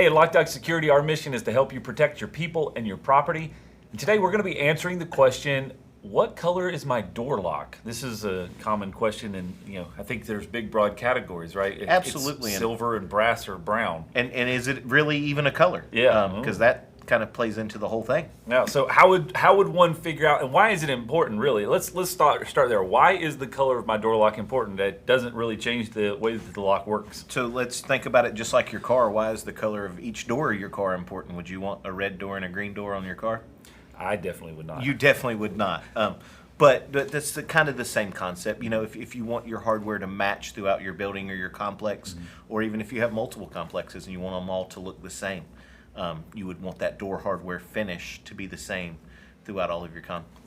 Hey, at Loc-Doc Security, our mission is to help you protect your people and your property. And today we're going to be answering the question, what color is my door lock? This is a common question, and I think there's big broad categories, right? Absolutely. It's silver and brass or brown. And is it really even a color? Yeah. Because that kind of plays into the whole thing. Now, so how would one figure out, and why is it important really? Let's start there. Why is the color of my door lock important? That doesn't really change the way that the lock works. So let's think about it just like your car. Why is the color of each door of your car important? Would you want a red door and a green door on your car? I definitely would not. You definitely would not. But that's kind of the same concept. If you want your hardware to match throughout your building or your complex, or even if you have multiple complexes and you want them all to look the same, you would want that door hardware finish to be the same throughout all of your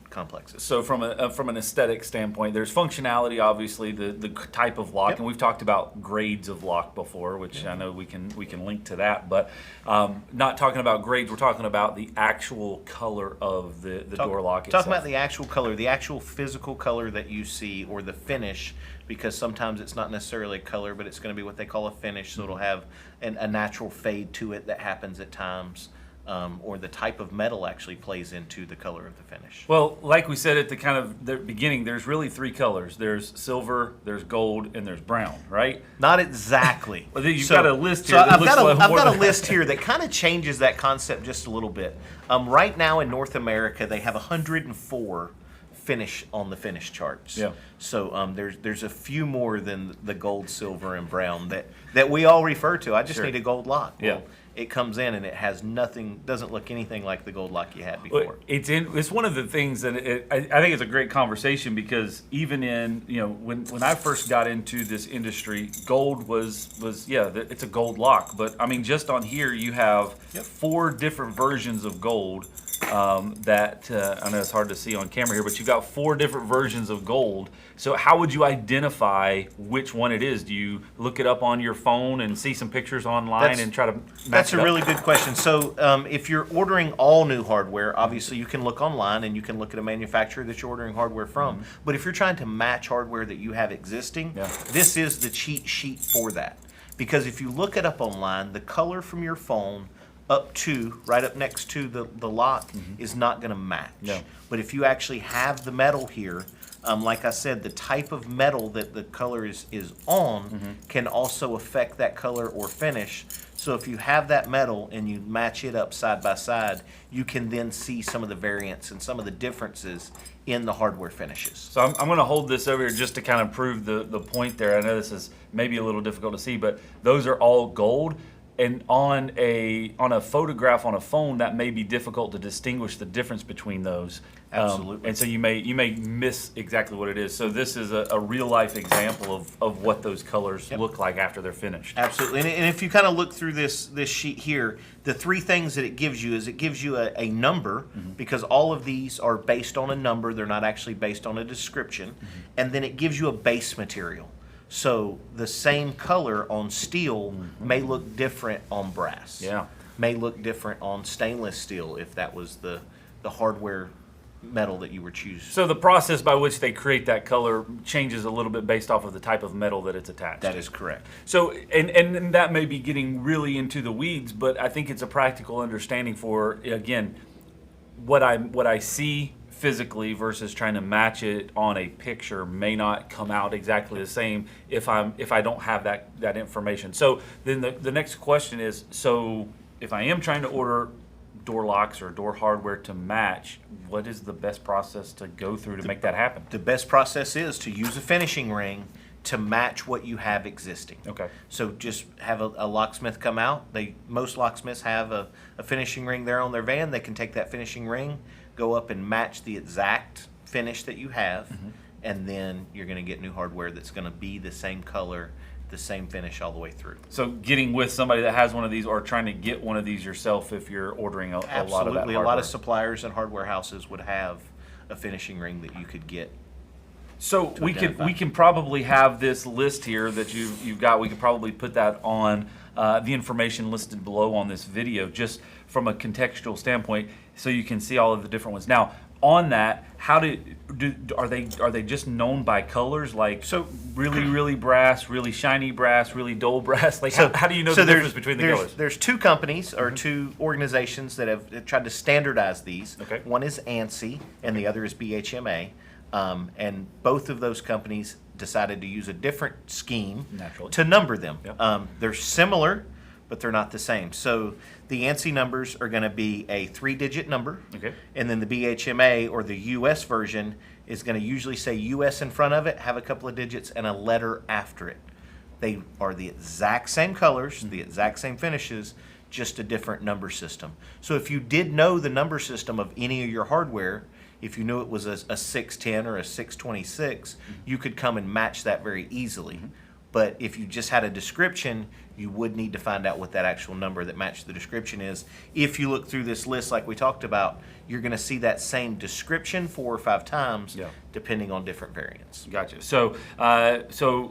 complexes. So from an aesthetic standpoint, there's functionality, obviously, the type of lock, and we've talked about grades of lock before, which I know we can link to that, but not talking about grades, we're talking about the actual color of the door lock itself. Talking about the actual color, the actual physical color that you see, or the finish, because sometimes it's not necessarily a color, but it's going to be what they call a finish, so it'll have a natural fade to it that happens at times. Or the type of metal actually plays into the color of the finish. Well, like we said at the beginning, there's really three colors. There's silver, there's gold, and there's brown, right? Not exactly. Well, you've got a list here. So I've got a list here that kind of changes that concept just a little bit. Right now in North America, they have 104 finish on the finish charts. Yeah. So there's a few more than the gold, silver, and brown that we all refer to. I just need a gold lock. Yeah. Well, it comes in and it has nothing, doesn't look anything like the gold lock you had before. It's one of the things that I think it's a great conversation, because even in when I first got into this industry, gold was it's a gold lock, but I mean, just on here you have 4 different versions of gold. That I know it's hard to see on camera here, but you've got 4 different versions of gold. So how would you identify which one it is? Do you look it up on your phone and see some pictures online and try to match it up? That's a really good question. So if you're ordering all new hardware, obviously you can look online and you can look at a manufacturer that you're ordering hardware from. But if you're trying to match hardware that you have existing, this is the cheat sheet for that. Because if you look it up online, the color from your phone right up next to the lock is not going to match. No. But if you actually have the metal here, like I said, the type of metal that the color is on can also affect that color or finish. So if you have that metal and you match it up side by side, you can then see some of the variants and some of the differences in the hardware finishes. So I'm going to hold this over here just to kind of prove the point there. I know this is maybe a little difficult to see, but those are all gold. And on a photograph on a phone, that may be difficult to distinguish the difference between those. Absolutely. And so you may miss exactly what it is. So this is a real life example of what those colors look like after they're finished. Absolutely. And if you kind of look through this sheet here, the 3 things that it gives you is it gives you a number, because all of these are based on a number. They're not actually based on a description. And then it gives you a base material. So the same color on steel may look different on brass. Yeah. May look different on stainless steel if that was the hardware metal that you were choosing. So the process by which they create that color changes a little bit based off of the type of metal that it's attached to. That is correct. So and that may be getting really into the weeds, but I think it's a practical understanding for, again, what I see physically versus trying to match it on a picture may not come out exactly the same if I don't have that information. So then the next question is, so if I am trying to order door locks or door hardware to match, what is the best process to go through to make that happen? The best process is to use a finishing ring to match what you have existing. Okay. So just have a locksmith come out. Most locksmiths have a finishing ring there on their van. They can take that finishing ring, go up and match the exact finish that you have, and then you're going to get new hardware that's going to be the same color, the same finish all the way through. So getting with somebody that has one of these, or trying to get one of these yourself if you're ordering a lot of that hardware. Absolutely. A lot of suppliers and hardware houses would have a finishing ring that you could get. So we can probably have this list here that you've got. We could probably put that on the information listed below on this video, just from a contextual standpoint, so you can see all of the different ones. Now, on that, are they just known by colors, like really brass, really shiny brass, really dull brass? Like how do you know the difference between the colors? There's two companies or two organizations that have tried to standardize these. Okay. One is ANSI and the other is BHMA, and both of those companies decided to use a different scheme Naturally. to number them. Yep. They're similar, but they're not the same. So the ANSI numbers are going to be a 3-digit number, Okay. and then the BHMA or the US version is going to usually say US in front of it, have a couple of digits, and a letter after it. They are the exact same colors, the exact same finishes, just a different number system. So if you did know the number system of any of your hardware, if you knew it was a 610 or a 626, you could come and match that very easily. But if you just had a description, you would need to find out what that actual number that matched the description is. If you look through this list like we talked about, you're going to see that same description 4 or 5 times, depending on different variants. Gotcha. So,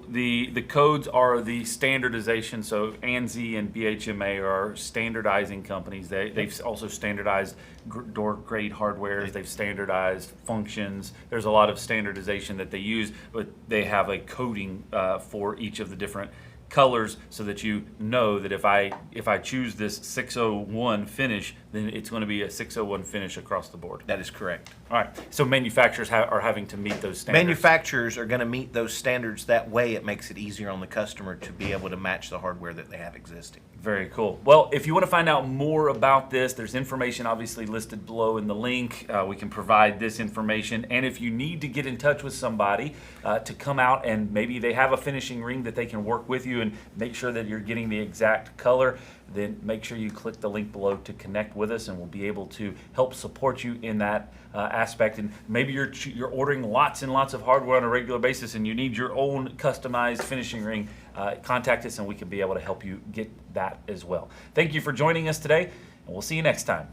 the codes are the standardization. So ANSI and BHMA are standardizing companies. They've also standardized door grade hardware. They've standardized functions. There's a lot of standardization that they use, but they have a coding for each of the different colors, so that you know that if I choose this 601 finish, then it's going to be a 601 finish across the board. That is correct. All right. So manufacturers are having to meet those standards. Manufacturers are going to meet those standards. That way it makes it easier on the customer to be able to match the hardware that they have existing. Very cool. Well, if you want to find out more about this, there's information obviously listed below in the link. We can provide this information. And if you need to get in touch with somebody to come out and maybe they have a finishing ring that they can work with you and make sure that you're getting the exact color, then make sure you click the link below to connect with us, and we'll be able to help support you in that aspect. And maybe you're ordering lots and lots of hardware on a regular basis and you need your own customized finishing ring. Contact us and we can be able to help you get that as well. Thank you for joining us today, and we'll see you next time.